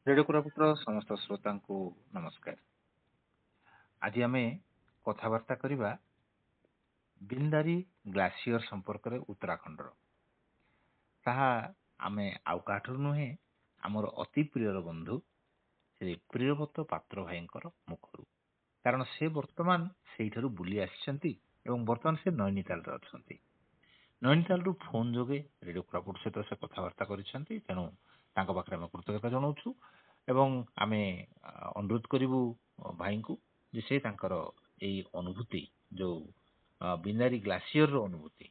ରେडिଓ କୋରାପୁଟର ସମସ୍ତ ଶ୍ରୋତାଙ୍କୁ ନମସ୍କାର। ଆଜି ଆମେ କଥାବାର୍ତ୍ତା କରିବା ବିନ୍ଦାରୀ ଗ୍ଲାସିୟର ସମ୍ପର୍କରେ ଉତ୍ତରାଖଣ୍ଡର। ତାହା ଆମେ ଆଉ କାହାଠାରୁ ନୁହେଁ, ଆମର ଅତି ପ୍ରିୟର ବନ୍ଧୁ ଶ୍ରୀ ପ୍ରିୟବ୍ରତ ପାତ୍ର ଭାଇଙ୍କର ମୁଖରୁ। କାରଣ ସେ ବର୍ତ୍ତମାନ ସେଇଠାରୁ ବୁଲି ଆସିଛନ୍ତି ଏବଂ ବର୍ତ୍ତମାନ ସେ ନୈନିତାଲରେ ଅଛନ୍ତି। ନୈନିତାଲରୁ ଫୋନ ଯୋଗେ ରେଡ଼ିଓ କୋରାପୁଟ ସହିତ ସେ କଥାବାର୍ତ୍ତା କରିଛନ୍ତି। ତେଣୁ ତାଙ୍କ ପାଖରେ ଆମେ କୃତଜ୍ଞତା ଜଣାଉଛୁ ଏବଂ ଆମେ ଅନୁରୋଧ କରିବୁ ଭାଇଙ୍କୁ ଯେ ସେ ତାଙ୍କର ଏଇ ଅନୁଭୂତି, ଯୋଉ ବିନ୍ଦାରୀ ଗ୍ଲାସିୟରର ଅନୁଭୂତି,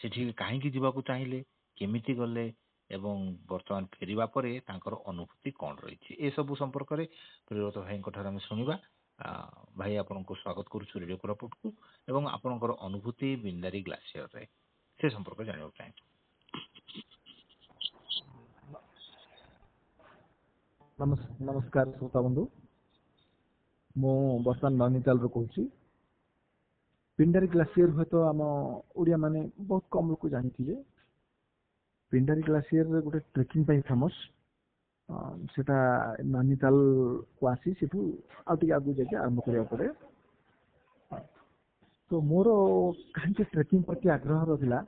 ସେଠିକି କାହିଁକି ଯିବାକୁ ଚାହିଁଲେ, କେମିତି ଗଲେ ଏବଂ ବର୍ତ୍ତମାନ ଫେରିବା ପରେ ତାଙ୍କର ଅନୁଭୂତି କ'ଣ ରହିଛି, ଏସବୁ ସମ୍ପର୍କରେ ପ୍ରିୟବ୍ରତ ଭାଇଙ୍କ ଠାରୁ ଆମେ ଶୁଣିବା। ଭାଇ, ଆପଣଙ୍କୁ ସ୍ୱାଗତ କରୁଛୁ ରେଡ଼ିଓ କୋରାପୁଟକୁ ଏବଂ ଆପଣଙ୍କର ଅନୁଭୂତି ବିନ୍ଦାରୀ ଗ୍ଲାସିୟରରେ ସେ ସମ୍ପର୍କରେ ଜାଣିବାକୁ ଚାହିଁଛୁ। ନମସ୍କାର ଶ୍ରୋତା ବନ୍ଧୁ, ମୁଁ ବର୍ତ୍ତମାନ ନୈନିତାଲରୁ କହୁଛି। ପିଣ୍ଡାରୀ ଗ୍ଲାସିୟର ହୁଏତ ଆମ ଓଡ଼ିଆ ମାନେ ବହୁତ କମ୍ ଲୋକ ଜାଣିଥିବେ। ପିଣ୍ଡାରୀ ଗ୍ଲାସିୟର ଗୋଟେ ଟ୍ରେକିଂ ପାଇଁ ଫେମସ୍। ସେଟା ନୈନିତାଲକୁ ଆସି ସେଠୁ ଆଉ ଟିକେ ଆଗକୁ ଯାଇକି ଆରମ୍ଭ କରିବାକୁ ପଡ଼େ। ତ ମୋର କାହିଁକି ଟ୍ରେକିଂ ପ୍ରତି ଆଗ୍ରହ ଥିଲା,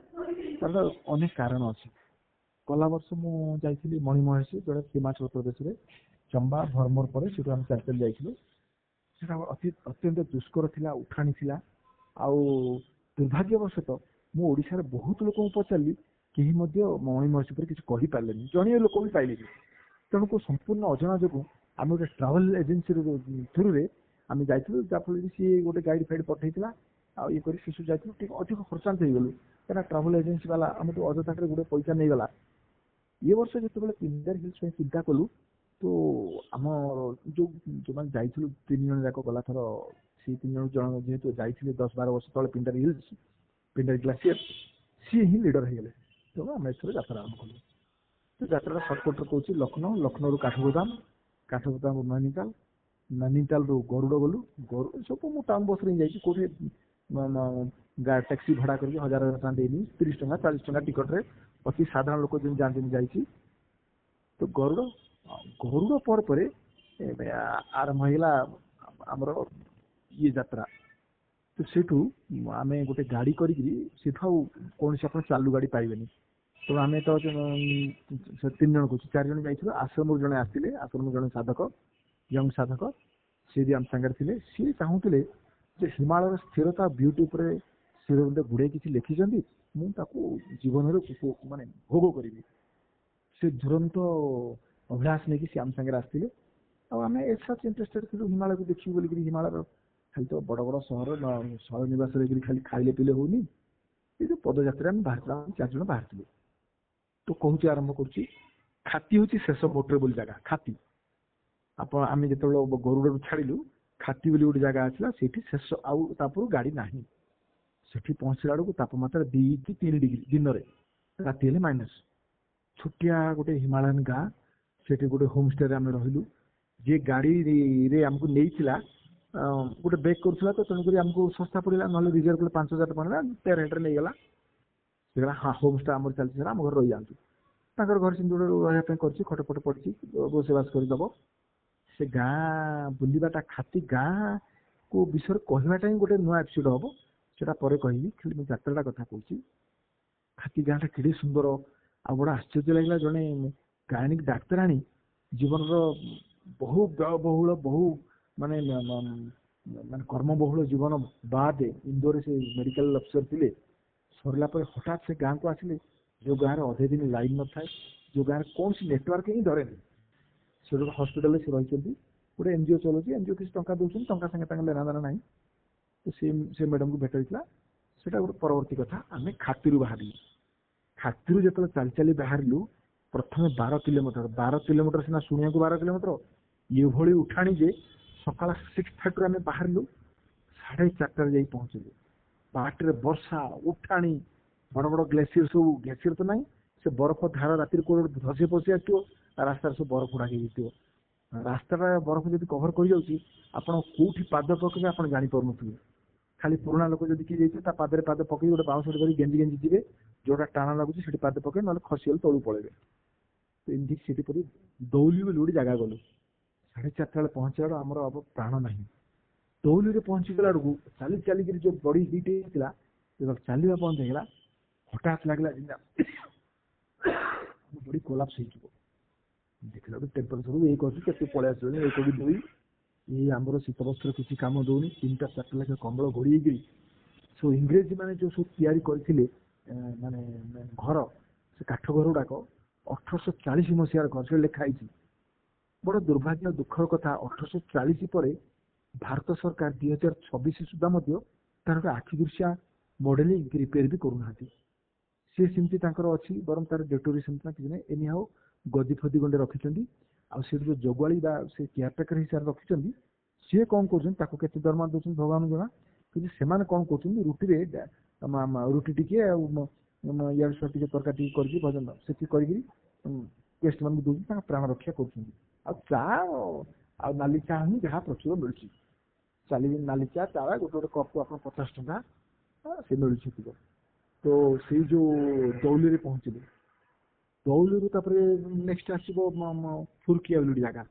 ତାର ଅନେକ କାରଣ ଅଛି। ଗଲା ବର୍ଷ ମୁଁ ଯାଇଥିଲି ମଣିମହେଶ, ଯୋଉଟା ହିମାଚଳ ପ୍ରଦେଶରେ ଚମ୍ବା ଭରମୋର ପରେ ସେଠୁ ଆମେ ଚାଲି ଚାଲି ଯାଇଥିଲୁ। ସେଟା ଅତ୍ୟନ୍ତ ଦୁଷ୍କର ଥିଲା, ଉଠାଣି ଥିଲା। ଆଉ ଦୁର୍ଭାଗ୍ୟବଶତଃ ମୁଁ ଓଡ଼ିଶାର ବହୁତ ଲୋକଙ୍କୁ ପଚାରିଲି, କେହି ମଧ୍ୟ ମଣିମହେଶ ଉପରେ କିଛି କହିପାରିଲେନି, ଜଣୀୟ ଲୋକ ବି ପାଇଲେନି। ତେଣୁକୁ ସମ୍ପୂର୍ଣ୍ଣ ଅଜଣା ଯୋଗୁଁ ଆମେ ଗୋଟେ ଟ୍ରାଭେଲ ଏଜେନ୍ସିର ଥ୍ରୁରେ ଆମେ ଯାଇଥିଲୁ, ଯାହାଫଳରେ ସିଏ ଗୋଟେ ଗାଇଡ୍ ଫାଇଡ୍ ପଠେଇଥିଲା। ଆଉ ଇଏ କରି ଶିଶୁ ଯାଇଥିଲୁ, ଟିକେ ଅଧିକ ଖର୍ଚ୍ଚାନ୍ତ ହେଇଗଲୁ, କାହିଁକିନା ଟ୍ରାଭେଲ ଏଜେନ୍ସି ବାଲା ଆମଠୁ ଅଯଥାରେ ଗୋଟେ ପଇସା ନେଇଗଲା। ଏ ବର୍ଷ ଯେତେବେଳେ ପିଣ୍ଡାରୀ ହିଲ୍ସ ପାଇଁ ଚିନ୍ତା କଲୁ, ତ ଆମ ଯୋଉମାନେ ଯାଇଥିଲୁ 3 ଜଣ ଯାକ ଗଲାଥର, ସେଇ 3 ଜଣ ଯେହେତୁ ଯାଇଥିଲେ 10-12 ବର୍ଷ ତଳେ ପିଣ୍ଡାରୀ ହିଲ୍ସ, ପିଣ୍ଡାରୀ ଗ୍ଲାସିୟର, ସିଏ ହିଁ ଲିଡର ହେଇଗଲେ। ତେଣୁ ଆମେ ଏଥର ଯାତ୍ରା ଆରମ୍ଭ କଲୁ। ତ ଯାତ୍ରାଟା ସର୍ଟକଟ୍ରେ କହୁଛି, ଲକ୍ଷ୍ନୌରୁ କାଠଗୋଦାମ ନୈନିତାଲ, ନୈନିତାଲରୁ ଗରୁଡ଼ ଗଲୁ। ସବୁ ମୁଁ ଟାଉନ ବସ୍ରେ ହିଁ ଯାଇଛି, କୋଉଠି ଟ୍ୟାକ୍ସି ଭଡ଼ା କରିକି 1000 ଟଙ୍କା ଦେଇନି, 30 ଟଙ୍କା 40 ଟଙ୍କା ଟିକଟରେ ଅତି ସାଧାରଣ ଲୋକ ଯେମିତି ଯାଆନ୍ତି ଯାଇଛି। ତ ଗରୁଡ଼ ପରେ ଆରମ୍ଭ ହେଇଗଲା ଆମର ଇଏ ଯାତ୍ରା। ତ ସେଠୁ ଆମେ ଗୋଟେ ଗାଡ଼ି କରିକିରି, ସେଠୁ ଆଉ କୌଣସି ଆପଣ ଚାଲୁ ଗାଡ଼ି ପାଇବେନି। ତେଣୁ ଆମେ ତ 3 ଜଣ କହୁଛୁ, 4 ଜଣ ଯାଇଥିଲୁ। ଆଶ୍ରମରୁ ଜଣେ ଆସିଥିଲେ, ଆଶ୍ରମରୁ ଜଣେ ସାଧକ, ୟଙ୍ଗ ସାଧକ, ସିଏ ବି ଆମ ସାଙ୍ଗରେ ଥିଲେ। ସିଏ ଚାହୁଁଥିଲେ ଯେ ହିମାଳୟର ସ୍ଥିରତା ବିୟୁଟି ଉପରେ ସେ ଗୁଡ଼େ କିଛି ଲେଖିଛନ୍ତି, ମୁଁ ତାକୁ ଜୀବନରେ ମାନେ ଭୋଗ କରିବି। ସେ ଦୁରନ୍ତ ଅଭିଳାଷ ନେଇକି ସେ ଆମ ସାଙ୍ଗରେ ଆସିଥିଲେ। ଆଉ ଆମେ ଏସବୁ ଇଣ୍ଟରେଷ୍ଟେଡ୍ ଥିଲୁ ହିମାଳୟକୁ ଦେଖିବୁ ବୋଲିକିରି। ହିମାଳୟର ଖାଲି ତ ବଡ଼ ବଡ଼ ସହର ନିବାସରେ ଖାଲି ଖାଇଲେ ପିଇଲେ ହଉନି। ଏ ଯୋଉ ପଦଯାତ୍ରା ଆମେ ବାହାରିଥିଲୁ, 4 ଜଣ ବାହାରିଥିଲୁ। ତ କହୁଛି, ଆରମ୍ଭ କରୁଛି। ଖାତି ହଉଛି ଶେଷ ମୋଟର ବୋଲି ଜାଗା। ଖାତି, ଆମେ ଯେତେବେଳେ ଗରୁଡ଼ରୁ ଛାଡ଼ିଲୁ, ଖାତି ବୋଲି ଗୋଟେ ଜାଗା ଆସିଲା, ସେଇଠି ଶେଷ। ଆଉ ତାପରୁ ଗାଡ଼ି ନାହିଁ। ସେଠି ପହଞ୍ଚିଲା ବେଳକୁ ତାପମାତ୍ରା 2-3 ଡିଗ୍ରୀ ଦିନରେ, ରାତି ହେଲେ ମାଇନସ୍। ଛୋଟିଆ ଗୋଟେ ହିମାଳୟନ ଗାଁ, ସେଠି ଗୋଟେ ହୋମ ଷ୍ଟେରେ ଆମେ ରହିଲୁ। ଯିଏ ଗାଡ଼ିରେ ଆମକୁ ନେଇଥିଲା ଗୋଟେ ବେକ୍ କରୁଥିଲା, ତ ତେଣୁକରି ଆମକୁ ଶସ୍ତା ପଡ଼ିଲା। ନହେଲେ ରିଜର୍ଭ କଲେ 5000 ଟଙ୍କା ନେଲା, 1300 ନେଇଗଲା। ସେ କହିଲା, ହଁ ହୋମ ଷ୍ଟେ ଆମର ଚାଲିଛି ସାର୍, ଆମ ଘରେ ରହିଯାଆନ୍ତୁ। ତାଙ୍କର ଘରେ ସେମିତି ଗୋଟେ ରହିବା ପାଇଁ କରିଛି, ଖଟ ଫଟ ପଡ଼ିଛି, ରୋଷେଇବାସ କରିଦେବ। ସେ ଗାଁ ବୁଲିବାଟା, ଖାତି ଗାଁକୁ ବିଷୟରେ କହିବାଟା ହିଁ ଗୋଟେ ନୂଆ ଏପିସୋଡ୍ ହବ, ସେଟା ପରେ କହିବି। ଖାଲି ମୁଁ ଯାତ୍ରାଟା କଥା କହୁଛି। ଖାତି ଗାଁଟା କେଡ଼େ ସୁନ୍ଦର। ଆଉ ବଡ଼ ଆଶ୍ଚର୍ଯ୍ୟ ଲାଗିଲା, ଜଣେ ଗାୟନିକ ଡାକ୍ତରାଣୀ, ଜୀବନର ବହୁ ବ୍ୟୟବହୁଳ, ମାନେ କର୍ମବହୁଳ ଜୀବନ ବାଦ୍ ଇନ୍ଦୋରରେ ସେ ମେଡିକାଲ ଅଫିସର ଥିଲେ। ସରିଲା ପରେ ହଠାତ୍ ସେ ଗାଁକୁ ଆସିଲେ, ଯୋଉ ଗାଁରେ ଅଧେ ଦିନ ଲାଇନ୍ ନଥାଏ, ଯୋଉ ଗାଁରେ କୌଣସି ନେଟୱାର୍କ ହିଁ ଧରେନି। ସେ ଗୋଟେ ହସ୍ପିଟାଲରେ ସେ ରହିଛନ୍ତି, ଗୋଟେ ଏନଜିଓ ଚଲାଉଛି। ଏନଜିଓ କିଛି ଟଙ୍କା ଦେଉଛନ୍ତି, ଟଙ୍କା ସାଙ୍ଗେ ତାଙ୍କ ଲେନାଦେନା ନାହିଁ। ତ ସେ ମ୍ୟାଡାମକୁ ଭେଟ ହେଇଥିଲା। ସେଟା ଗୋଟେ ପରବର୍ତ୍ତୀ କଥା। ଆମେ ଖାତିରୁ ବାହାରିଲୁ। ଖାତିରୁ ଯେତେବେଳେ ଚାଲି ଚାଲି ବାହାରିଲୁ, ପ୍ରଥମେ 12 କିଲୋମିଟର ସିନା ଶୁଣିବାକୁ 12 କିଲୋମିଟର, ଏଭଳି ଉଠାଣି ଯେ ସକାଳ 6:30ରୁ ଆମେ ବାହାରିଲୁ, 4:30ରେ ଯାଇ ପହଞ୍ଚିଲୁ। ବାଟରେ ବର୍ଷା, ଉଠାଣି, ବଡ଼ ବଡ଼ ଗ୍ଲେସିୟର, ସବୁ ଗ୍ଲେସିୟର ତ ନାହିଁ, ସେ ବରଫ ଧାର ରାତିରେ କୋଉଠି ଧସି ପଶି ଆସିଥିବ, ରାସ୍ତାରେ ସବୁ ବରଫ ଗୁଡ଼ାକ ହେଇଯାଇଥିବ। ରାସ୍ତାଟା ବରଫ ଯଦି କଭର କରିଯାଉଛି, ଆପଣ କୋଉଠି ପାଦ ପକେଇବେ ଆପଣ ଜାଣିପାରୁନଥିବେ। ଖାଲି ପୁରୁଣା ଲୋକ ଯଦି କିଏ ଯାଇଥିବେ, ତା ପାଦରେ ପାଦ ପକେଇ ଗୋଟେ ବାଉଁଶରେ ଧରି ଗେଞ୍ଜି ଯିବେ, ଯୋଉଟା ଟାଣ ଲାଗୁଛି ସେଠି ପାଦ ପକେଇ, ନହେଲେ ଖସିଗଲେ ତଳକୁ ପଳେଇବେ। ତ ଏମିତି ସେଠି ପରି ଦୌଲି ବୋଲି ଗୋଟେ ଜାଗା ଗଲୁ। 4:30 ବେଳେ ପହଞ୍ଚିଲା ବେଳକୁ ଆମର अब ପ୍ରାଣ ନାହିଁ। ଦୌଲିରେ ପହଞ୍ଚିଗଲା ବେଳକୁ ଚାଲି ଚାଲିକିରି ଯୋଉ ବଡି ହିଟ୍ ହେଇଥିଲା ଯେତେବେଳେ ଚାଲିବା ବନ୍ଦ ହେଇଗଲା ହଠାତ୍ ଲାଗିଲା ଯେମିତି ବଡି କୋଲାପ୍ସ ହେଇଯିବ। ଦେଖିଲା ବେଳକୁ ଟେମ୍ପରେଚର 1 ଅଛି, କେତେ ପଳେଇ ଆସିଲାଣି 1 କି 2। ଏଇ ଆମର ଶୀତ ବସ୍ତ୍ର କିଛି କାମ ଦଉନି, 3ଟା 4ଟା ଲେଖା କମ୍ବଳ ଘୋଡ଼ି ହେଇକିରି ସବୁ ଇଂରେଜୀ ମାନେ ଯୋଉ ସବୁ ତିଆରି କରିଥିଲେ ମାନେ ଘର, ସେ କାଠ ଘର ଗୁଡାକ 1840 ମସିହାର ଘର, ସେ ଲେଖା ହେଇଛି। ବଡ ଦୁର୍ଭାଗ୍ୟ ଦୁଃଖର କଥା, 1840 ପରେ ଭାରତ ସରକାର 2026 ସୁଦ୍ଧା ମଧ୍ୟ ତାର ଗୋଟେ ଆଖି ଦୃଶିଆ ମଡେଲିଂ ରିପେୟାର ବି କରୁନାହାନ୍ତି। ସିଏ ସେମିତି ତାଙ୍କର ଅଛି, ବରଂ ତାର ଡେଟୋରେସନ କିଛି ନାହିଁ। ଏନି ହାଉ ଗଦି ଫଦି ଗଣ୍ଡେ ରଖିଛନ୍ତି। ଆଉ ସେଠି ଯୋଉ ଜଗୁଆଳି ବା ସେ କେୟାରଟେକର ହିସାବରେ ରଖିଛନ୍ତି, ସିଏ କ'ଣ କରୁଛନ୍ତି, ତାକୁ କେତେ ଦରମା ଦଉଛନ୍ତି ଭଗବାନ ଜଣା। କିନ୍ତୁ ସେମାନେ କ'ଣ କରୁଛନ୍ତି, ରୁଟିରେ ରୁଟି ଟିକେ ଆଉ ଇଆଡୁ ସିଆଡୁ ଟିକେ ତରକାରୀ ଟିକେ କରିକି ଭଜନ ସେଠି କରିକି ଗେଷ୍ଟ ମାନଙ୍କୁ ଦଉଛନ୍ତି, ତାଙ୍କ ପ୍ରାଣ ରକ୍ଷା କରୁଛନ୍ତି। ଆଉ ଚା ଆଉ ନାଲି ଚା ହିଁ ଯାହା ପ୍ରଚୁର ମିଳୁଛି। ନାଲି ଚା ଗୋଟେ ଗୋଟେ କପ୍ ଆପଣ 50 ଟଙ୍କା ସେ ମିଳୁଛି। ତ ସେଇ ଯୋଉ ଦୌଲିରେ ପହଞ୍ଚିଲେ, ଦୌଲିରୁ ତାପରେ ନେକ୍ସଟ ଆସିବ ଫୁରକିଆ ବୋଲି ଜାଗା।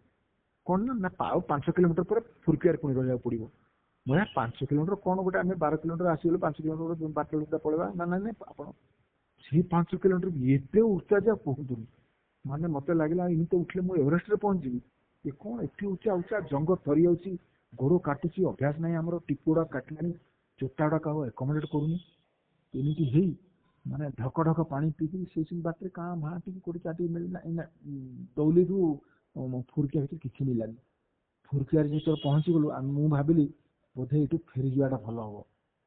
କ'ଣ ନା ଆଉ 5 କିଲୋମିଟର ପରେ ଫୁରକିଆରେ ପୁଣି ରହିବାକୁ ପଡିବ। 5 କିଲୋମିଟର କ'ଣ ଗୋଟେ ଆମେ 12 କିଲୋମିଟର ଆସିଗଲୁ, 5 କିଲୋମିଟର 12 କିଲୋମିଟର ପଳେଇବା ନା ନାଇଁ ଆପଣ ସେଇ 5 କିଲୋମିଟର ଏତେ ଉଚ୍ଚା ଯେ କୁହନ୍ତୁନି। ମାନେ ମତେ ଲାଗିଲା ଏମିତି ଉଠିଲେ ମୁଁ ଏଭରେଷ୍ଟରେ ପହଞ୍ଚିବି। ଏ କ'ଣ ଏଠି ଉଚ୍ଚା ଜଙ୍ଗ ଥରି ଯାଉଛି, ଗୋଡ କାଟୁଛି, ଅଭ୍ୟାସ ନାହିଁ ଆମର, ଟିପୁ ଗୁଡା କାଟିଲାଣି, ଚୋଟା ଗୁଡାକ ଆଉ ଏକୋମୋଡେଟ୍ କରୁନି। ଏମିତି ହେଇ ମାନେ ଢକ ଢକ ପାଣି ପିଇକି ସେଇ ବାଟରେ କାଁ ଭାଁ ଟିକେ କୋଉଠି ଚା ଟିକେ ମିଳିଲା। ଦୌଲିରୁ ଫୁରକିଆ ଭିତରେ କିଛି ମିଳିଲାନି। ଫୁରକିଆରେ ଯେତେବେଳେ ପହଞ୍ଚିଗଲୁ ମୁଁ ଭାବିଲି ବୋଧେ ଏଠୁ ଫେରିଯିବାଟା ଭଲ ହବ।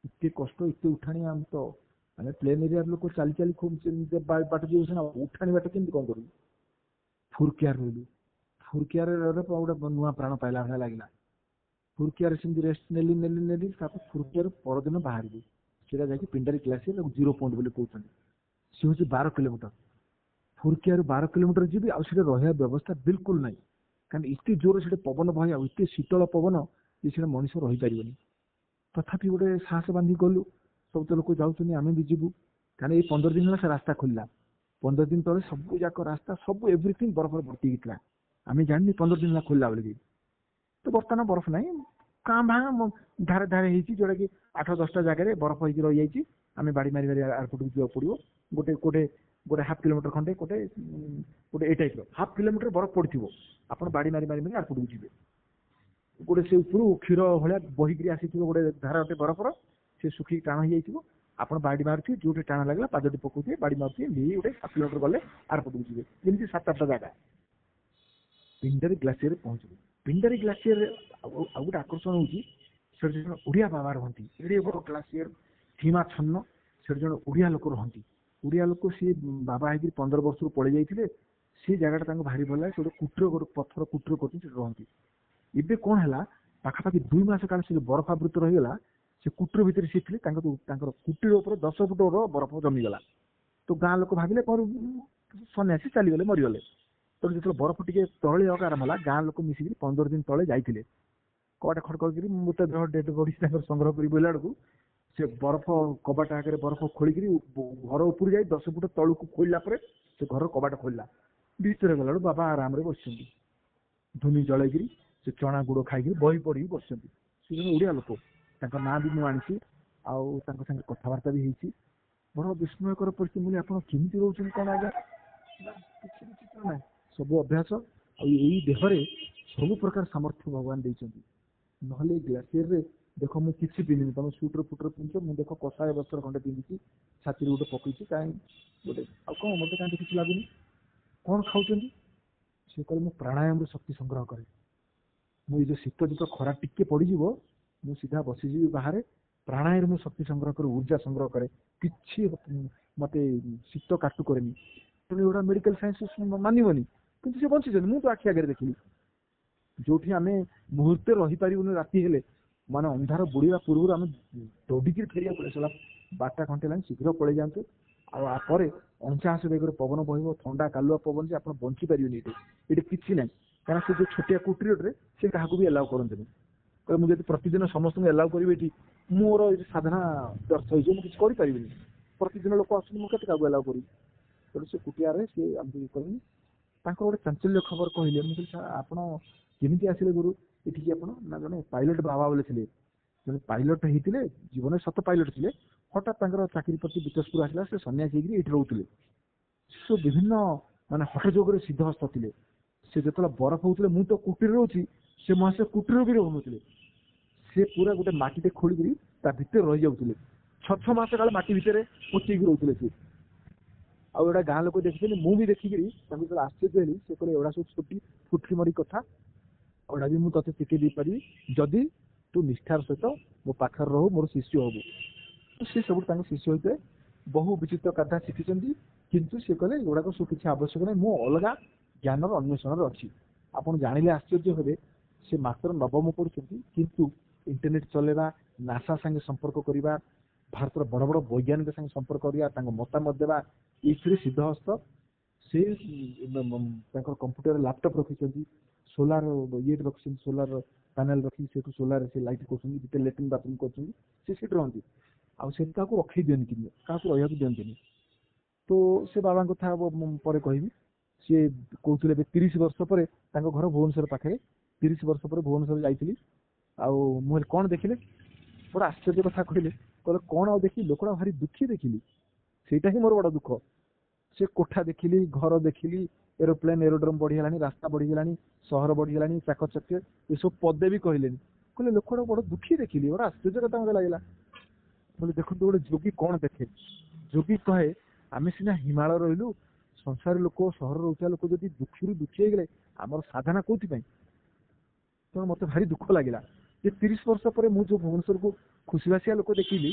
ଏତେ କଷ୍ଟ, ଏତେ ଉଠାଣି, ଆମେ ତ ମାନେ ପ୍ଲେନ ଏରିଆର ଲୋକ ଚାଲି ଚାଲି ଖୁବ ବାଟ ଯିବ ସିନା, ଉଠାଣି ବାଟ କେମିତି କ'ଣ କରିବୁ। ଫୁରକିଆରେ ରହିଲୁ। ଫୁରକିଆରେ ଗୋଟେ ନୂଆ ପ୍ରାଣ ପାଇଲା ଭଳିଆ ଲାଗିଲା। ଫୁରକିଆରେ ସେମିତି ରେଷ୍ଟ ନେଲି। ତାପରେ ଫୁରକିଆରୁ ପରଦିନ ବାହାରିବୁ। ସେଟା ଯାଇକି ପିଣ୍ଡାରୀ ଗ୍ଲାସିୟର 0 ପଏଣ୍ଟ ବୋଲି କହୁଛନ୍ତି। ସେ ହଉଛି 12 କିଲୋମିଟର। ଫୁରକିଆରୁ 12 କିଲୋମିଟର ଯିବି, ଆଉ ସେଟା ରହିବା ବ୍ୟବସ୍ଥା ବିଲକୁଲ ନାହିଁ। କାରଣ ଏତେ ଜୋର ସେଟା ପବନ ବହେ, ଆଉ ଏତେ ଶୀତଳ ପବନ ଯେ ସେଟା ମଣିଷ ରହିପାରିବନି। ତଥାପି ଗୋଟେ ସାହସ ବାନ୍ଧି ଗଲୁ। ସବୁ ତ ଲୋକ ଯାଉଛନ୍ତି, ଆମେ ବି ଯିବୁ। କାରଣ ଏଇ 15 ଦିନ ହେଲା ସେ ରାସ୍ତା ଖୋଲିଲା। 15 ଦିନ ତଳେ ସବୁ ଯାକ ରାସ୍ତା ସବୁ ଏଭ୍ରିଥିଙ୍ଗ ବରଫରେ ଭର୍ତ୍ତି ହେଇଥିଲା। ଆମେ ଜାଣିନି 15 ଦିନ ହେଲା ଖୋଲିଲା ବୋଲିକି। ତ ବର୍ତ୍ତମାନ ବରଫ ନାହିଁ, କାଁ ଭାଁ ଧାରେ ଧାରେ ହେଇଛି, ଯୋଉଟା କି 8-10ଟା ଜାଗାରେ ବରଫ ହେଇକି ରହିଯାଇଛି। ଆମେ ବାଡି ମାରି ଏୟାରପୋର୍ଟକୁ ଯିବାକୁ ପଡିବ। ଗୋଟେ ହାଫ୍ କିଲୋମିଟର ଖଣ୍ଡେ ଗୋଟେ ଏଇ ଟାଇପର ହାଫ୍ କିଲୋମିଟର ବରଫ ପଡିଥିବ, ଆପଣ ବାଡି ମାରି ଏୟାରପୋର୍ଟକୁ ଯିବେ। ଗୋଟେ ସେ ଉପରୁ କ୍ଷୀର ଭଳିଆ ବହିକିରି ଆସିଥିବ ଗୋଟେ ଧାରା ଗୋଟେ ବରଫର, ସେ ଶୁଖିକି ଟାଣ ହେଇଯାଇଥିବ। ଆପଣ ବାଡି ମାରୁଥିବେ, ଯୋଉଠି ଟାଣ ଲାଗିଲା ପାଦଟି ପକଉଥିବେ, ବାଡି ମାରୁଥିବେ, ଗୋଟେ 7 କିଲୋମିଟର ଗଲେ ଏୟାରପୋର୍ଟକୁ ଯିବେ। ଏମିତି 7-8ଟା ଜାଗା। ପିଣ୍ଡାରୀ ଗ୍ଲାସିୟରରେ ପହଞ୍ଚିବୁ। ପିଣ୍ଡାରୀ ଗ୍ଲାସିୟରରେ ଆଉ ଗୋଟେ ଆକର୍ଷଣ ହଉଛି, ସେଠି ଜଣେ ଓଡ଼ିଆ ବାବା ରହନ୍ତି। ଏଡେ ବଡ ଗ୍ଲାସିୟର ହିମାଚ୍ଛନ୍ନ, ସେଠି ଜଣେ ଓଡ଼ିଆ ଲୋକ ରହନ୍ତି। ଓଡ଼ିଆ ଲୋକ ସିଏ ବାବା ହେଇକି 15 ବର୍ଷରୁ ପଳେଇ ଯାଇଥିଲେ। ସେ ଜାଗାଟା ତାଙ୍କୁ ଭାରି ଭଲ ଲାଗେ। ସେ ଗୋଟେ ପଥର କୁଟୀର କରୁଛନ୍ତି, ସେଠି ରହନ୍ତି। ଏବେ କ'ଣ ହେଲା, ପାଖାପାଖି 2 ମାସ କାଳ ସେ ବରଫାବୃତ ରହିଗଲା। ସେ କୁଟୀର ଭିତରେ ସିଏ ଥିଲେ, ତାଙ୍କର କୁଟୀର ଉପରେ 10 ଫୁଟର ବରଫ ଜମିଗଲା। ତ ଗାଁ ଲୋକ ଭାବିଲେ କ'ଣ ସନ୍ନ୍ୟାସୀ ଚାଲିଗଲେ, ମରିଗଲେ। ତେଣୁ ଯେତେବେଳେ ବରଫ ଟିକେ ତରଳି ଆରମ୍ଭ ହେଲା, ଗାଁ ଲୋକ ମିଶିକି 15 ଦିନ ତଳେ ଯାଇଥିଲେ। କବାଟ ଖଟ କରିକିରି ମୃତ ଦେହ ଡେଡ୍ ବଡି ତାଙ୍କର ସଂଗ୍ରହ କରି ବୋଇଲା ବେଳକୁ ସେ ବରଫ କବାଟ ଆଗରେ ବରଫ ଖୋଳିକିରି ଘର ଉପରୁ ଯାଇ 10 ଫୁଟ ତଳକୁ ଖୋଳିଲା ପରେ ସେ ଘରର କବାଟ ଖୋଲିଲା। ଭିତରେ ଗଲା ବେଳକୁ ବାବା ଆରାମରେ ବସିଛନ୍ତି, ଧୂନି ଜଳେଇକିରି ସେ ଚଣା ଗୁଡ ଖାଇକିରି ବହି ପଢିକି ବସିଛନ୍ତି। ସେ ଜଣେ ଓଡ଼ିଆ ଲୋକ, ତାଙ୍କ ନାଁ ବି ମୁଁ ଆଣିଛି, ଆଉ ତାଙ୍କ ସାଙ୍ଗେ କଥାବାର୍ତ୍ତା ବି ହେଇଛି। ବଡ ବିସ୍ମୟକର ପରିସ୍ଥିତି। ଆପଣ କେମିତି ରହୁଛନ୍ତି କ'ଣ ଆଜ୍ଞା? କିଛି ଚିତ୍ର ନାହିଁ, ସବୁ ଅଭ୍ୟାସ। ଆଉ ଏଇ ଦେହରେ ସବୁ ପ୍ରକାର ସାମର୍ଥ୍ୟ ଭଗବାନ ଦେଇଛନ୍ତି। ନହେଲେ ଗ୍ଲାସିୟରରେ ଦେଖ ମୁଁ କିଛି ପିନ୍ଧିନି, ତମେ ସୁଟର ଫୁଟର ପିନ୍ଧିଛ, ମୁଁ ଦେଖ କଷାୟ ବସ୍ତ୍ର ଖଣ୍ଡେ ପିନ୍ଧିଛି, ଛାତିରେ ଗୋଟେ ପକେଇଛି, କାହିଁ ଗୋଟେ ଆଉ କ'ଣ ମତେ କାହିଁକି କିଛି ଲାଗୁନି। କ'ଣ ଖାଉଛନ୍ତି? ସେ କହିଲେ ମୁଁ ପ୍ରାଣାୟାମରୁ ଶକ୍ତି ସଂଗ୍ରହ କରେ। ମୁଁ ଏଇ ଯୋଉ ଶୀତ ଯେତେବେଳେ ଖରା ଟିକେ ପଡିଯିବ, ମୁଁ ସିଧା ବସିଯିବି ବାହାରେ, ପ୍ରାଣାୟାମରୁ ମୁଁ ଶକ୍ତି ସଂଗ୍ରହ କରେ, ଊର୍ଜା ସଂଗ୍ରହ କରେ, କିଛି ମତେ ଶୀତ କାଟୁ କରେନି। ତେଣୁ ଏଗୁଡ଼ା ମେଡିକାଲ ସାଇନ୍ସ ମାନିବନି, କିନ୍ତୁ ସେ ବଞ୍ଚିଛନ୍ତି, ମୁଁ ତ ଆଖି ଆଗରେ ଦେଖିଲି। ଯୋଉଠି ଆମେ ମୁହୂର୍ତ୍ତେ ରହିପାରିବୁନି, ରାତି ହେଲେ ମାନେ ଅନ୍ଧାର ବୁଡ଼ିବା ପୂର୍ବରୁ ଆମେ ଦୌଡ଼ିକିରି ଫେରିବାକୁ ପଡ଼ିଲା। 12ଟା ଘଣ୍ଟେ ହେଲାଣି, ଶୀଘ୍ର ପଳେଇ ଯାଆନ୍ତୁ। ଆଉ ପରେ 49 ବେଗରେ ପବନ ବହିବ, ଥଣ୍ଡା କାଲୁଆ ପବନ, ଯେ ଆପଣ ବଞ୍ଚି ପାରିବେନି। ଏଠି କିଛି ନାହିଁ। କାରଣ ସେ ଯୋଉ ଛୋଟିଆ କୁଟୀରରେ ସେ କାହାକୁ ବି ଏଲାଉ କରନ୍ତିନି। ମୁଁ ଯଦି ପ୍ରତିଦିନ ସମସ୍ତଙ୍କୁ ଏଲାଉ କରିବି, ଏଠି ମୋର ସାଧାରଣ ବ୍ୟର୍ଥ ହେଇଯିବ, ମୁଁ କିଛି କରିପାରିବିନି। ପ୍ରତିଦିନ ଲୋକ ଆସୁଛନ୍ତି, ମୁଁ କେତେ କାହାକୁ ଏଲାଉ କରିବି? ତେଣୁ ସେ କୁଟିଆରେ ସେ ଆମକୁ ଇଏ କରିନି। ତାଙ୍କର ଗୋଟେ ଚାଞ୍ଚଲ୍ୟ ଖବର କହିଲେ। ମୁଁ କହିଲି ସାର୍ ଆପଣ କେମିତି ଆସିଲେ ଗୁରୁ ଏଠିକି? ଆପଣ ନା ଜଣେ ପାଇଲଟ ବାବା ବୋଲି ଥିଲେ, ଜଣେ ପାଇଲଟ ହେଇଥିଲେ, ଜୀବନରେ ସତ ପାଇଲଟ ଥିଲେ, ହଠାତ୍ ତାଙ୍କର ଚାକିରି ପ୍ରତି ବିତସ୍ପୃହ ଆସିଲା, ସେ ସନ୍ନ୍ୟାସୀ ହେଇକିରି ଏଇଠି ରହୁଥିଲେ। ସେ ବିଭିନ୍ନ ମାନେ ହଠଯୋଗରେ ସିଦ୍ଧହସ୍ତ ଥିଲେ। ସେ ଯେତେବେଳେ ବରଫ ହଉଥିଲେ, ମୁଁ ତ କୁଟୀରରେ ରହୁଛି, ସେ ମହାଶୟ କୁଟୀର ବି ରହୁନଥିଲେ। ସେ ପୁରା ଗୋଟେ ମାଟିଟେ ଖୋଳିକିରି ତା ଭିତରେ ରହିଯାଉଥିଲେ, 6 ମାସ କାଳ ମାଟି ଭିତରେ ପୋତିକି ରହୁଥିଲେ ସେ। ଆଉ ଏଇଟା ଗାଁ ଲୋକ ଦେଖିଛନ୍ତି, ମୁଁ ବି ଦେଖିକିରି ତାଙ୍କୁ ଯେତେବେଳେ ଆଶ୍ଚର୍ଯ୍ୟ ହେଲି, ସେ କହିଲେ ଏଗୁଡ଼ା ସବୁ ଛୋଟି ଫୁଟକି ମରି କଥା, ଏଗୁଡ଼ା ବି ମୁଁ ତତେ ଶିଖେଇ ଦେଇପାରିବି ଯଦି ତୁ ନିଷ୍ଠାର ସହିତ ମୋ ପାଖରେ ରହୁ, ମୋର ଶିଷ୍ୟ ହବୁ। ସେ ସବୁଠୁ ତାଙ୍କ ଶିଷ୍ୟ ହୋଇଥିଲେ, ବହୁ ବିଚିତ୍ର କଥା ଶିଖିଛନ୍ତି। କିନ୍ତୁ ସେ କହିଲେ ଏଗୁଡ଼ାକ ସବୁ କିଛି ଆବଶ୍ୟକ ନାହିଁ, ମୁଁ ଅଲଗା ଜ୍ଞାନର ଅନ୍ୱେଷଣରେ ଅଛି। ଆପଣ ଜାଣିଲେ ଆଶ୍ଚର୍ଯ୍ୟ ହେବେ, ସେ ମାତ୍ର 9ମ ପଢୁଛନ୍ତି, କିନ୍ତୁ ଇଣ୍ଟରନେଟ୍ ଚଲେଇବା, ନାସା ସାଙ୍ଗେ ସମ୍ପର୍କ କରିବା, ଭାରତର ବଡ଼ ବଡ଼ ବୈଜ୍ଞାନିକ ସାଙ୍ଗେ ସମ୍ପର୍କ କରିବା, ତାଙ୍କ ମତାମତ ଦେବା, ଏଇଥିରେ ସିଦ୍ଧହସ୍ତ। ସେ ତାଙ୍କର କମ୍ପ୍ୟୁଟର ଲ୍ୟାପଟପ୍ ରଖିଛନ୍ତି, ସୋଲାର ଇଏ ରଖିଛନ୍ତି, ସୋଲାର ପ୍ୟାନେଲ ରଖିକି ସେଠୁ ସୋଲାର ସେ ଲାଇଟ୍ କରୁଛନ୍ତି, ଭିତରେ ଲାଟ୍ରିନ୍ ବାଥରୁମ୍ କରୁଛନ୍ତି, ସେ ସେଠି ରହନ୍ତି। ଆଉ ସେ କାହାକୁ ରଖେଇ ଦିଅନ୍ତି, କିନ୍ତୁ କାହାକୁ ରହିବାକୁ ଦିଅନ୍ତିନି। ତ ସେ ବାବାଙ୍କ କଥା ପରେ କହିବି। ସିଏ କହୁଥିଲେ ଏବେ 30 ବର୍ଷ ପରେ ତାଙ୍କ ଘର ଭୁବନେଶ୍ୱର ପାଖରେ, 30 ବର୍ଷ ପରେ ଭୁବନେଶ୍ୱର ଯାଇଥିଲି। ଆଉ ମୁଁ କହିଲି କଣ ଦେଖିଲେ? ବଡ଼ ଆଶ୍ଚର୍ଯ୍ୟ କଥା କହିଲେ, କହିଲେ କଣ ଆଉ ଦେଖିଲି, ଲୋକଟା ଭାରି ଦୁଃଖୀ ଦେଖିଲି। ସେଇଟା ହିଁ ମୋର ବଡ଼ ଦୁଃଖ। ସେ କୋଠା ଦେଖିଲି, ଘର ଦେଖିଲି, ଏରୋପ୍ଲେନ ଏରୋଡ୍ରମ ବଢିଗଲାଣି, ରାସ୍ତା ବଢିଗଲାଣି, ସହର ବଢିଗଲାଣି, ଚାକଚକ୍ୟ, ଏସବୁ ପଦେ ବି କହିଲେନି। କହିଲେ ଲୋକଟା ବଡ଼ ଦୁଃଖୀ ଦେଖିଲି। ବଡ଼ ଆଶ୍ଚର୍ଯ୍ୟ କଥା ମତେ ଲାଗିଲା। ବୋଲି ଦେଖନ୍ତୁ ଗୋଟେ ଯୋଗୀ କଣ ଦେଖେ? ଯୋଗୀ କହେ ଆମେ ସିନା ହିମାଳୟ ରହିଲୁ, ସଂସାରୀ ଲୋକ, ସହର ରହୁଥିବା ଲୋକ ଯଦି ଦୁଃଖୀରୁ ଦୁଃଖୀ ହେଇଗଲେ, ଆମର ସାଧନା କୋଉଥିପାଇଁ? ତେଣୁ ମତେ ଭାରି ଦୁଃଖ ଲାଗିଲା ଯେ 30 ବର୍ଷ ପରେ ମୁଁ ଯୋଉ ଭୁବନେଶ୍ୱରକୁ ଖୁସିବାସିଆ ଲୋକ ଦେଖିଲି,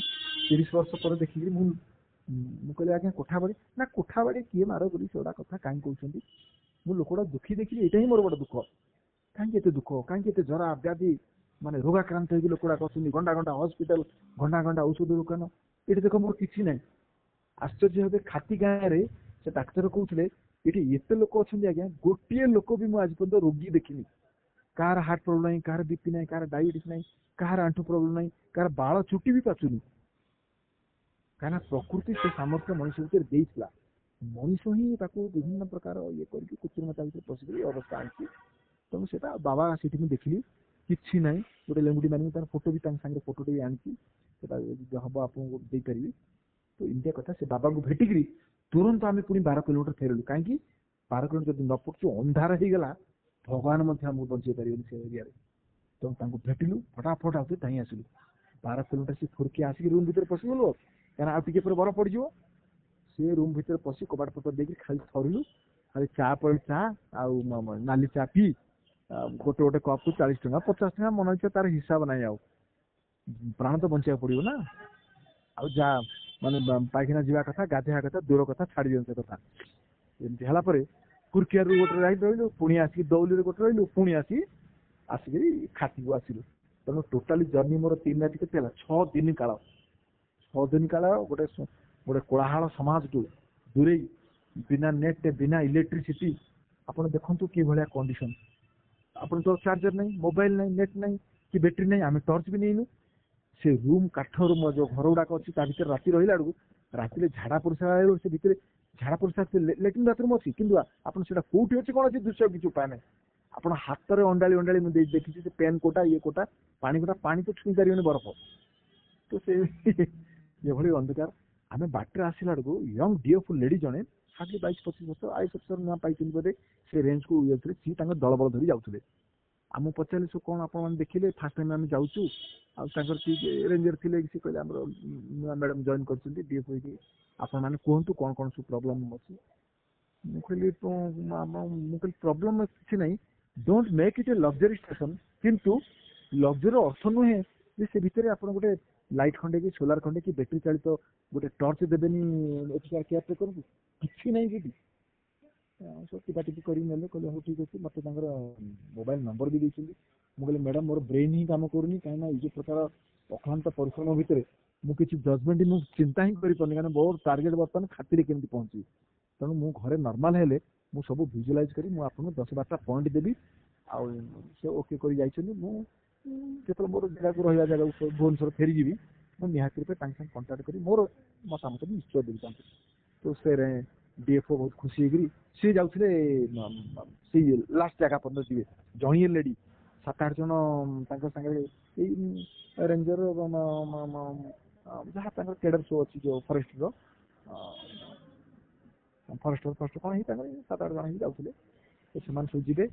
30 ବର୍ଷ ପରେ ଦେଖିଲି ମୁଁ କହିଲି ଆଜ୍ଞା କୋଠାବାଡ଼ି ନା, କୋଠାବାଡ଼ି କିଏ ମାର ବୋଲି ସେଗୁଡ଼ା କଥା କାହିଁ କହୁଛନ୍ତି? ମୁଁ ଲୋକଟା ଦୁଃଖୀ ଦେଖିଲି, ଏଇଟା ହିଁ ମୋର ବଡ଼ ଦୁଃଖ। କାହିଁକି ଏତେ ଦୁଃଖ, କାହିଁକି ଏତେ ଜରା ବ୍ୟାଧି, ମାନେ ରୋଗାକ୍ରାନ୍ତ ହେଇକି ଲୋକଗୁଡ଼ା ଅଛନ୍ତି, ଘଣ୍ଟା ଘଣ୍ଟା ହସ୍ପିଟାଲ, ଘଣ୍ଟା ଘଣ୍ଟା ଔଷଧ ଦୋକାନ। ଏଠି ଦେଖ ମୋର କିଛି ନାହିଁ। ଆଶ୍ଚର୍ଯ୍ୟ ହେବେ, ଖାତି ଗାଁରେ ସେ ଡାକ୍ତର କହୁଥିଲେ ଏଠି ଏତେ ଲୋକ ଅଛନ୍ତି ଆଜ୍ଞା, ଗୋଟିଏ ଲୋକ ବି ମୁଁ ଆଜି ପର୍ଯ୍ୟନ୍ତ ରୋଗୀ ଦେଖିନି। କାହାର ହାର୍ଟ ପ୍ରୋବ୍ଲେମ ନାହିଁ, କାହାର ବିପି ନାହିଁ, କାହାର ଡାଇବେଟିସ୍ ନାହିଁ, କାହାର ଆଣ୍ଠୁ ପ୍ରୋବ୍ଲେମ ନାହିଁ, କାହାର ବାଳ ଚୁଟି ବି ପାଚୁନି। କାହିଁକିନା ପ୍ରକୃତି ସେ ସାମର୍ଥ୍ୟ ମଣିଷ ଭିତରେ ଦେଇଥିଲା, ମଣିଷ ହିଁ ତାକୁ ବିଭିନ୍ନ ପ୍ରକାର ଇଏ କରିକି କୃତ୍ରିମତା ଭିତରେ ପଶିକି ଅବସ୍ଥା ଆଣିଛି। ତେଣୁ ସେଟା ବାବା ସେଠି ମୁଁ ଦେଖିଲି କିଛି ନାହିଁ। ଗୋଟେ ଲେଙ୍ଗୁଟି ମାନିକି ତାର ଫଟୋ ବି ତାଙ୍କ ସାଙ୍ଗରେ ଫଟୋଟେ ବି ଆଣିଛି, ସେଟା ଯଦି ହବ ଆପଣଙ୍କୁ ଦେଇପାରିବି। ତ ଏମିତିଆ କଥା। ସେ ବାବାଙ୍କୁ ଭେଟିକିରି ତୁରନ୍ତ ଆମେ ପୁଣି 12 କିଲୋମିଟର ଫେରିଲୁ। କାହିଁକି? 12 କିଲୋମିଟର ଯଦି ନ ପଡୁଛୁ, ଅନ୍ଧାର ହେଇଗଲା, ଭଗବାନ ମଧ୍ୟ ଆମକୁ ବଞ୍ଚେଇ ପାରିବେନି ସେ ଏରିଆରେ। ତେଣୁ ତାଙ୍କୁ ଭେଟିଲୁ, ଫଟାଫଟ ଆଉ ଧାଇଁ ଆସିଲୁ। 12 କିଲୋମିଟର ସେ ଫୁର୍କି ଆସିକି ରୁମ୍ ଭିତରେ ପଶିଗଲୁ, କାରଣ ଆଉ ଟିକେ ପରେ ବରଫ ପଡିଯିବ। ସେ ରୁମ୍ ଭିତରେ ପଶି କବାଟ ପତ୍ର ଦେଇକି ଖାଲି ଥରିଲୁ। ଖାଲି ଚା ପରେ ଚା ଆଉ ନାଲି ଚା ପିଇ ଗୋଟେ ଗୋଟେ କପ୍ କୁ 40 ଟଙ୍କା 50 ଟଙ୍କା, ମନେ ଇଚ୍ଛା, ତାର ହିସାବ ନାହିଁ। ଆଉ ପ୍ରାଣ ତ ବଞ୍ଚିବାକୁ ପଡିବ ନା। ଆଉ ଯା ମାନେ ପାଇଖାନା ଯିବା କଥା, ଗାଧୋଇବା କଥା, ଦୂର କଥା, ଛାଡି ଦିଅନ୍ତି କଥା। ଏମିତି ହେଲା ପରେ କୁର୍କିଆରୁ ଗୋଟେ ରାଇଡ୍ ରହିଲୁ, ପୁଣି ଆସିକି ଦୌଲିରେ ଗୋଟେ ରହିଲୁ, ପୁଣି ଆସିକିରି ଖାତିକୁ ଆସିଲୁ। ତେଣୁ ଟୋଟାଲି ଜର୍ଣ୍ଣି ମୋର 3 ରାତି କେତେ ହେଲା, 6 ଦିନ କାଳ। 6 ଦିନ କାଳ ଗୋଟେ କୋଳାହଳ ସମାଜଠୁ ଦୂରେଇ, ବିନା ନେଟ୍, ବିନା ଇଲେକ୍ଟ୍ରିସିଟି। ଆପଣ ଦେଖନ୍ତୁ କି ଭଳିଆ କଣ୍ଡିସନ। ଆପଣ ତ ଚାର୍ଜର ନାହିଁ, ମୋବାଇଲ ନାହିଁ, ନେଟ୍ ନାହିଁ, କି ବ୍ୟାଟେରୀ ନାହିଁ, ଆମେ ଟର୍ଚ୍ଚ ବି ନେଇନୁ। ସେ ରୁମ୍, କାଠ ରୁମ୍, ଯୋଉ ଘର ଗୁଡାକ ଅଛି ତା ଭିତରେ ରାତି ରହିଲା ବେଳକୁ, ରାତିରେ ଝାଡା ପରିସ୍ରା ବେଳକୁ ସେ ଭିତରେ ଝାଡା ପରିସ୍ରା, ଲାଟ୍ରିନ୍ ବାଥରୁମ୍ ଅଛି, କିନ୍ତୁ ଆପଣ ସେଟା କୋଉଠି ଅଛି କଣ ଅଛି ଦୃଶ୍ୟ କିଛି ଉପାୟ ନାହିଁ। ଆପଣ ହାତରେ ଅଣ୍ଡାଳି ଅଣ୍ଡାଳି ମୁଁ ଦେଖିଛି ସେ ପେନ୍ କୋଟା, ଇଏ କୋଟା, ପାଣି କୋଟା, ପାଣି ତ ଛୁଇଁ ପାରିବନି ବରଫ। ତ ସେ ଏଭଳି ଅନ୍ଧକାର। ଆମେ ବାଟରେ ଆସିଲା ବେଳକୁ ୟଙ୍ଗ ଡିୟରଫୁଲ ଲେଡି ଜଣେ, ଖାଲି 22-25 ବର୍ଷ, ଆଇଏସ୍ ଅଫିସର ନୂଆ ପାଇଛନ୍ତି ବୋଧେ, ସେ ରେଞ୍ଜକୁ ଯାଉଥିଲେ, ସିଏ ତାଙ୍କ ଦଳବଳ ଧରି ଯାଉଥିଲେ। ଆମକୁ ପଚାରିଲେ ସବୁ କଣ ଆପଣମାନେ ଦେଖିଲେ, ଫାର୍ଷ୍ଟ ଟାଇମ୍ ଆମେ ଯାଉଛୁ। ଆଉ ତାଙ୍କର କିଏ ରେଞ୍ଜର ଥିଲେ, ସେ କହିଲେ ଆମର ନୂଆ ମ୍ୟାଡାମ ଜଏନ୍ କରିଛନ୍ତି ଡିଏଫ୍ ହେଇକି, ଆପଣମାନେ କୁହନ୍ତୁ କଣ କଣ ସବୁ ପ୍ରୋବ୍ଲେମ ଅଛି। ମୁଁ କହିଲି ପ୍ରୋବ୍ଲେମ କିଛି ନାହିଁ, don't make it a luxury station. କିନ୍ତୁ ଲକ୍ଜରୀ ଅର୍ଥ ନୁହେଁ ଯେ ସେ ଭିତରେ ଆପଣ ଗୋଟେ ଲାଇଟ୍ ଖଣ୍ଡେ କି ସୋଲାର ଖଣ୍ଡେ କି ବ୍ୟାଟେରୀ ଚାଳିତ ଗୋଟେ ଟର୍ଚ୍ଚ ଦେବେନି, କେୟାର କରନ୍ତୁ, କିଛି ନାହିଁ ସେଠି। ସବୁ ଟିପାଟିପି କରିକି ନେଲେ, କହିଲେ ହଉ ଠିକ୍ ଅଛି। ମତେ ତାଙ୍କର ମୋବାଇଲ ନମ୍ବର ବି ଦେଇଛନ୍ତି। ମୁଁ କହିଲି ମ୍ୟାଡାମ ମୋର ବ୍ରେନ୍ ହିଁ କାମ କରୁନି, କାହିଁକିନା ଏଇ ଯୋଉ ପ୍ରକାର ଅକ୍ଳାନ୍ତ ପରିଶ୍ରମ ଭିତରେ ମୁଁ କିଛି ଜଜମେଣ୍ଟ ମୁଁ ଚିନ୍ତା ହିଁ କରିପାରୁନି, କାରଣ ମୋର ଟାର୍ଗେଟ ବର୍ତ୍ତମାନ ଖାତିରେ କେମିତି ପହଞ୍ଚିବି। ତେଣୁ ମୁଁ ଘରେ ନର୍ମାଲ ହେଲେ ମୁଁ ସବୁ ଭିଜୁଆଲାଇଜ କରି ମୁଁ ଆପଣଙ୍କୁ 10-12ଟା ପଏଣ୍ଟ ଦେବି। ଆଉ ସେ ଓକେ କରି ଯାଇଛନ୍ତି। ମୁଁ ଯେତେବେଳେ ମୋର ଜାଗାକୁ ରହିବା ଜାଗାକୁ ଭୁବନେଶ୍ୱର ଫେରିଯିବି, ମୁଁ ନିହାତି ରୂପେ ତାଙ୍କ ସାଙ୍ଗେ କଣ୍ଟାକ୍ଟ କରି ମୋର ମତାମତ ନିଶ୍ଚୟ ଦେବି ତାଙ୍କୁ। ତ ସେ डीएफओ बहुत खुशी होगी सी जाऊे से लास्ट जगह पर्यटन जी जड़िए लेडी 7-8 जन सागे रेंजर जहाँ कैडर शो अच्छी जो फरेस्टर फरेस्टर फरेस्टर कौन ही 7-8 जन ही जाऊे से सब जी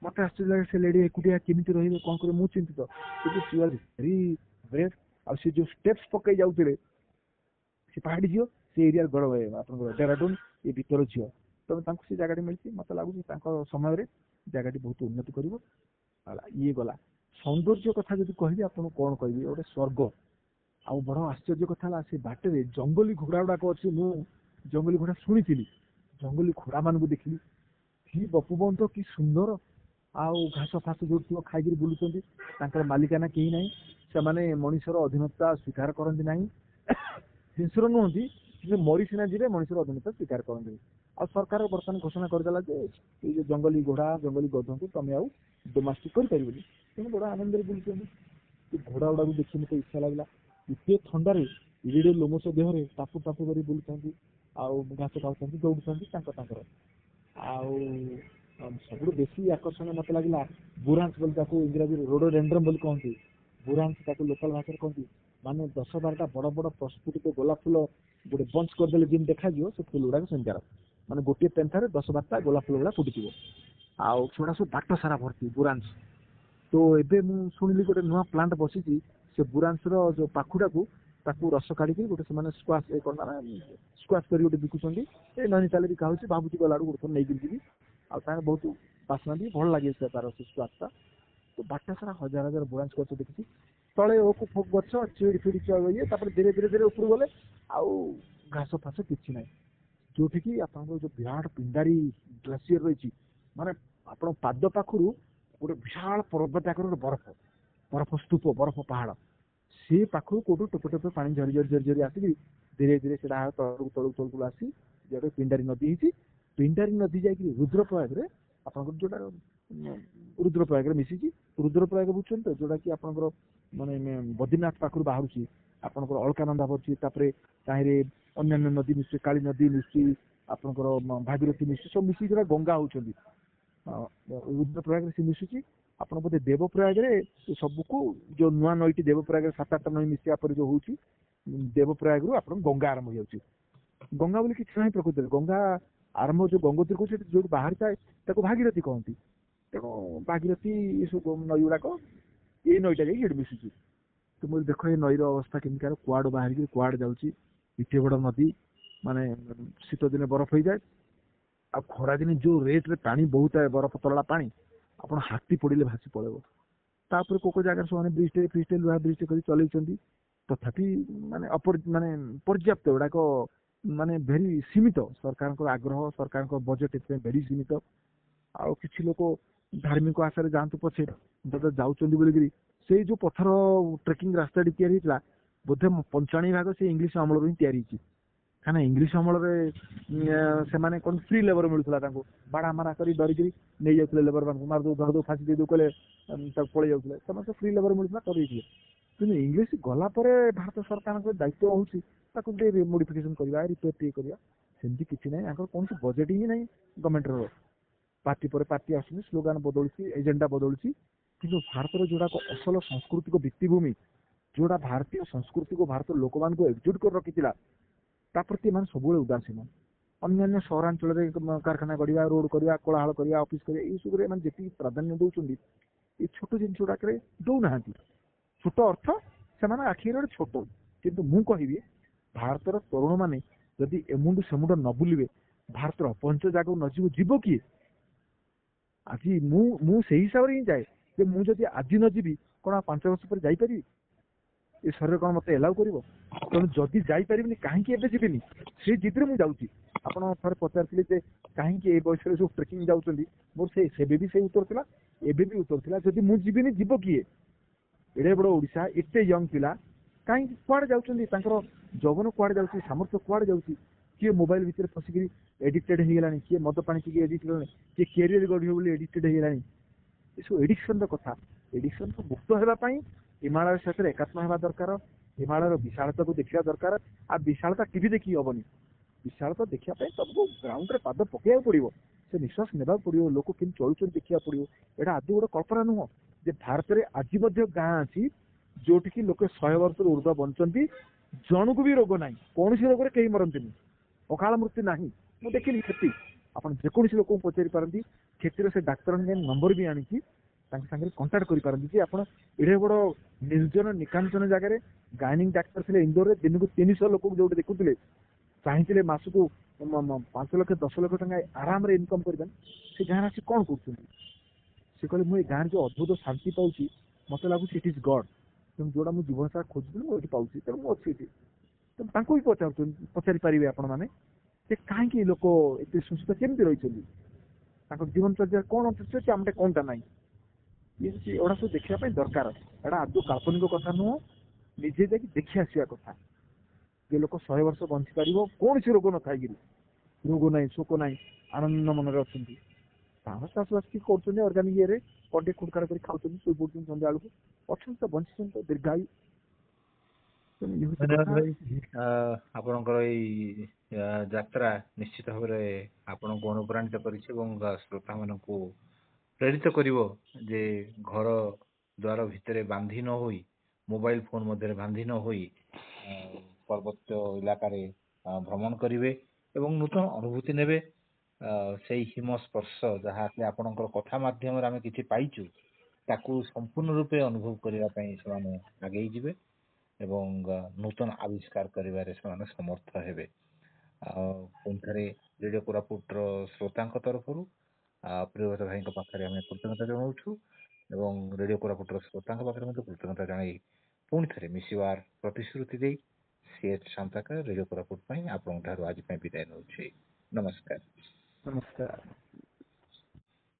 मत आश्चर्य लगे से लेडी एकुटिया केमी रही कौन कर मुझे चिंतित भेरी ब्रेव आ जो स्टेप्स पकई जाऊे से पहाड़ी झील से एरिया गड़ आप डेराडून ये भीतर झील तेनाली से जगह मिली मत लगुच समय जगह बहुत उन्नति कर ये गला सौंदर्य कथा जो कहबी आप कौन कह गोटे स्वर्ग आ बड़ आश्चर्य कथा से बाटर जंगली घोड़ा गुड़ाक अच्छे मुझे जंगली घोड़ा शुणी जंगली घोड़ा मान देखिली कि बपुबन तो कि सुंदर आउ घास फास जो थी खाई बुलूँ मालिकाना कहीं ना से मनीषर अधीनता स्वीकार करती ना हिंसर नुहति कि मरी सीना जी मनीषर अधीनता स्वीकार करते आ सरकार बर्तमान घोषणा करदेला जो जंगली घोड़ा जंगली गध को तुम आउ डोमेस्टिक कर बड़ा आनंद बुलूँ घोड़ा गुड़ा देखिए मत इच्छा लगला इतने थंडार इड़े लोमस देहरे टापू टापू कर बुलूँ आउ घास खाऊँ दौड़ुं सब बेसी आकर्षण मत लगे बुरांस बोली इंग्राजी रोडोडेंड्रम बोली कहते बुरांस लोकल भाषा कहते माने 10-12टा बड़ बड़ प्रस्फुटित गोलाप फूल गोटे बंच करदे जिन देखा से फूल गुड़ाक सेमतार माने गोटे पेंथार 10-12टा गोलाप फूल गुड़ा फुटी आउ सेटा सब बाट सारा भर्ती बुरांस तो एबे मु सुनिली गोटे नुआ प्लांट बसी से बुरांस जो पाखुड़ा को ताकू रस काढ़ी गोटे से स्क्वाश स्क्वाश कर बिकुंट ये नैनीताल भी कहा भावुँ गला गोटे थर नहीं जी आर बहुत बासना भी भल लगे तार से स्क्वाशटा तो बाट सारा हजार हजार बुरांस गच देखी तले ओक फोक गच चिड़ी फिड़ी ये धीरे धीरे धीरे ऊपर गले आउ घास फास कि ना जोटि की आप जो विराट पिंडारी ग्लेसीयर रही माने आप पाद पाखु गोटे विशाल पर्वत आकार बरफ बरफ स्तूप बरफ पहाड़ से पाखु कौटू टोपे टोपे पानी झरी झरी झरी झरी आसिक धीरे धीरे से तलू तलू तलू आसी जो पिंडारी नदी होती पिंडारी नदी जा रुद्रप्रयाग में आप जोटा रुद्रप्रयाग मिसी रुद्रप्रयाग बुझुन तो जोटा कि आप माने बद्रीनाथ पाखु बाहर आपंकर अलकानंदा भरची ताहिरे अन्य नदी मिशुची काली नदी मिशुची आपंकर भागीरथी मिशुची सब मिसी जोटा गंगा होती रुद्रप्रयाग से मिशुची आप बोधे देवप्रयाग सबको जो नुआ नईटी देवप्रयाग 7-8टा नई मिसिया पर जो होची देवप्रयाग रु आप गंगा आरंभ हो गंगा बोली किसी ना प्रकृति गंगा आरंभ जो गंगोत्री को जो बाहर था भागीरथी कहती तेणु भागीरथी ये सब नई गुड़ाक ये नईटा जाए मिशुची तो मुझे देख ये नईर अवस्था केमिकार कुआड़ बाहर कुआड़ जाऊँगी इटे बड़ नदी माने शीत दिन बरफ हो जाए आ खरा दिन जो रेट्रे पानी बहुत है बरफ तला पा आप हाथी पड़े भासी पड़े तापर कोको जगह सब ब्रिज फ्रिज लुहा ब्रिज कर चलती तथापि माने माने पर्याप्त गुड़ाक माने भेरी सीमित सरकार आग्रह सरकार बजेट इतने भेरी सीमित आउ कि लोक धार्मिक आशा जातु पछे जब जाऊँगी से जो पथर ट्रेकिंग रास्ता या बोधे 95 भाग से इंग्लीश अमल ही तैयारी कहीं इंग्लीश अमल से कौन फ्री लेबर मिलूला बाड़ा मारा कर डरिकी नहीं जाते लेबर मान मारदे धरदे फाँसी देदे कहले पलि जाते से फ्री लेबर मिलूला कर कि इंग्लीश गलापर भारत सरकार दायित्व हो मोडिफिकेशन करवा रिपेयर टे करवा सेमती किसी ना कौन बजेट ही ना गवर्नमेंट पार्टी पर पार्टी आसुनी स्लोगान बदलुची एजेंडा बदलुची कि भारतर जोड़ा असल सांस्कृतिक भित्तिभूमि जोड़ा भारतीय संस्कृति को भारत लोक मान को एकजुट कर रखी प्रति मान सब उदासीन अन्य सहरांचल कारखाना गढ़ा रोड करवा कोलाहल करवा ऑफिस करवा ये सब जी प्राधान्य दौरान ये छोट जिन गुड़ाक दौना छोट अर्थ से आखिर छोट किंतु मु कहि भारतर तरुण मैंने जदि एमुंडू सेमुंड न बुलिबे भारतर अपहंच जगह न जीव किए आज मु से हिसाब से ही जाए कि मुझे आज न जीवी कौन 5 वर्ष पर जापर ये शरीर कौन मत एलाउ कर तेणु जदि जापरि कहीं जीवन से जिद्रे मुझे आपड़ थे पचारि कहीं बयस सब ट्रेकिंग जाऊँगी मोर से भी उत्तर था एबे भी उत्तर था जदि मुझे जीवन जीव किए एड़े बड़ ओडिशा एते यंग पिला कहीं कुआड़े जाऊँगी जौवन कुआड़े जाऊँगी सामर्थ्य कुआड़े जाऊँगी किए मोबाइल भितर फसिकी एडिक्टेड हो गलानी किए मद पानी पी एडिक्ट होगा किए कैरियर गढ़ एडिक्टेड हो गलानी ये सब एडिक्शन कथा एडिक्शन तो मुक्त होगापी हिमालय सहित एकात्म होगा दरकार हिमालय विशालता को देखा दरकार आ विशालता टीवी देखी हेनी ବିଶାଳତା ଦେଖିବା ପାଇଁ ତମକୁ ଗ୍ରାଉଣ୍ଡରେ ପାଦ ପକେଇବାକୁ ପଡିବ, ସେ ନିଶ୍ୱାସ ନେବାକୁ ପଡିବ, ଲୋକ କେମିତି ଚଳୁଛନ୍ତି ଦେଖିବାକୁ ପଡିବ। ଏଇଟା ଆଦୌ ଗୋଟେ କଳ୍ପନା ନୁହଁ ଯେ ଭାରତରେ ଆଜି ମଧ୍ୟ ଗାଁ ଅଛି ଯୋଉଠିକି ଲୋକେ 100 ବର୍ଷରୁ ଉର୍ଦ୍ଧ୍ୱ ବଞ୍ଚନ୍ତି, ଜଣକୁ ବି ରୋଗ ନାହିଁ, କୌଣସି ରୋଗରେ କେହି ମରନ୍ତିନି, ଅକାଳ ମୃତ୍ୟୁ ନାହିଁ। ମୁଁ ଦେଖିଲି କ୍ଷତି, ଆପଣ ଯେକୌଣସି ଲୋକଙ୍କୁ ପଚାରି ପାରନ୍ତି, କ୍ଷତିର ସେ ଡାକ୍ତରଙ୍କ ନମ୍ବର ବି ଆଣିକି ତାଙ୍କ ସାଙ୍ଗରେ କଣ୍ଟାକ୍ଟ କରିପାରନ୍ତି ଯେ ଆପଣ ଏଡ଼େ ବଡ଼ ନିର୍ଜନ ନିକାଞ୍ଚନ ଜାଗାରେ ଗାଇନିଂ ଡାକ୍ତର ଥିଲେ ଇନ୍ଦୋରରେ, ଦିନକୁ 300 ଲୋକଙ୍କୁ ଯୋଉଠି ଦେଖୁଥିଲେ, ଚାହିଁଥିଲେ ମାସକୁ 5 ଲକ୍ଷ 10 ଲକ୍ଷ ଟଙ୍କା ଆରାମରେ ଇନକମ୍ କରିବେ, ସେ ଗାଁରେ ଆସି କ'ଣ କରୁଛନ୍ତି? ସେ କହିଲେ ମୁଁ ଏ ଗାଁରେ ଯୋଉ ଅଦ୍ଭୁତ ଶାନ୍ତି ପାଉଛି ମତେ ଲାଗୁଛି ଇଟ୍ ଇଜ୍ ଗଡ୍, ତେଣୁ ଯୋଉଟା ମୁଁ ଜୀବନ ସାରା ଖୋଜୁଥିଲି ମୁଁ ଏଠି ପାଉଛି, ତେଣୁ ମୁଁ ଅଛି ଏଠି। ତେଣୁ ତାଙ୍କୁ ବି ପଚାରି ପାରିବେ ଆପଣ ମାନେ ଯେ କାହିଁକି ଲୋକ ଏତେ ସୁସ୍ଥ କେମିତି ରହିଛନ୍ତି, ତାଙ୍କ ଜୀବନଚର୍ଯ୍ୟା କ'ଣ ଅଛି ଆମଟେ କ'ଣଟା ନାହିଁ। ଏଗୁଡ଼ା ସବୁ ଦେଖିବା ପାଇଁ ଦରକାର। ଏଇଟା ଆଦୌ କାଳ୍ପନିକ କଥା ନୁହଁ, ନିଜେ ଯାଇକି ଦେଖି ଆସିବା କଥା। ଯେ ଲୋକ 100 ବର୍ଷ ବଞ୍ଚି ପାରିବ କୌଣସି ରୋଗ ନଥାଇକିରି, ରୋଗ ନାହିଁ ଶୋକ ନାହିଁ, ଆନନ୍ଦ ମନରେ ଅଛନ୍ତି। ତାଙ୍କର ଚାଷବାସ କି କରୁଛନ୍ତି ଅର୍ଗାନିକ ଇଏରେ, କଣ୍ଟେ ଖୁଡକାଡ କରି ଖାଉଛନ୍ତି, ଶୋଇ ପଡୁଛନ୍ତି ସନ୍ଧ୍ୟା ବେଳକୁ, ଅଛନ୍ତି ତ ବଞ୍ଚିଛନ୍ତି ତ ଦୀର୍ଘାୟୁ। ଧନ୍ୟବାଦ ଭାଇ। ଆପଣଙ୍କର ଏଇ ଯାତ୍ରା ନିଶ୍ଚିତ ଭାବରେ ଆପଣଙ୍କୁ ଅନୁପ୍ରାଣିତ କରିଛି ଏବଂ ଶ୍ରୋତା ମାନଙ୍କୁ ପ୍ରେରିତ କରିବ ଯେ ଘର ଦ୍ୱାର ଭିତରେ ବାନ୍ଧି ନ ହୋଇ, ମୋବାଇଲ ଫୋନ ମଧ୍ୟରେ ବାନ୍ଧି ନ ହୋଇ ପର୍ବତ ଇଲାକାରେ ଭ୍ରମଣ କରିବେ ଏବଂ ନୂତନ ଅନୁଭୂତି ନେବେ। ସେଇ ହିମ ସ୍ପର୍ଶ ଯାହା ଆପଣଙ୍କର କଥା ମାଧ୍ୟମରେ ଆମେ କିଛି ପାଇଛୁ, ତାକୁ ସମ୍ପୂର୍ଣ୍ଣ ରୂପେ ଅନୁଭବ କରିବା ପାଇଁ ସେମାନେ ଆଗେଇ ଯିବେ ଏବଂ ନୂତନ ଆବିଷ୍କାର କରିବାରେ ସେମାନେ ସମର୍ଥ ହେବେ। ପୁଣି ଥରେ ରେଡ଼ିଓ କୋରାପୁଟର ଶ୍ରୋତାଙ୍କ ତରଫରୁ ପ୍ରିୟବ୍ରତ ଭାଇଙ୍କ ପାଖରେ ଆମେ କୃତଜ୍ଞତା ଜଣାଉଛୁ ଏବଂ ରେଡ଼ିଓ କୋରାପୁଟର ଶ୍ରୋତାଙ୍କ ପାଖରେ ମଧ୍ୟ କୃତଜ୍ଞତା ଜଣାଇ ପୁଣି ଥରେ ମିଶିବାର ପ୍ରତିଶ୍ରୁତି ଦେଇ ସିଏଚ୍ ଶାନ୍ତାକାର ରେଡ଼ିଓ କୋରାପୁଟ ପାଇଁ ଆପଣଙ୍କ ଠାରୁ ଆଜି ପାଇଁ ବିଦାୟ ନେଉଛି। ନମସ୍କାର। ନମସ୍କାର।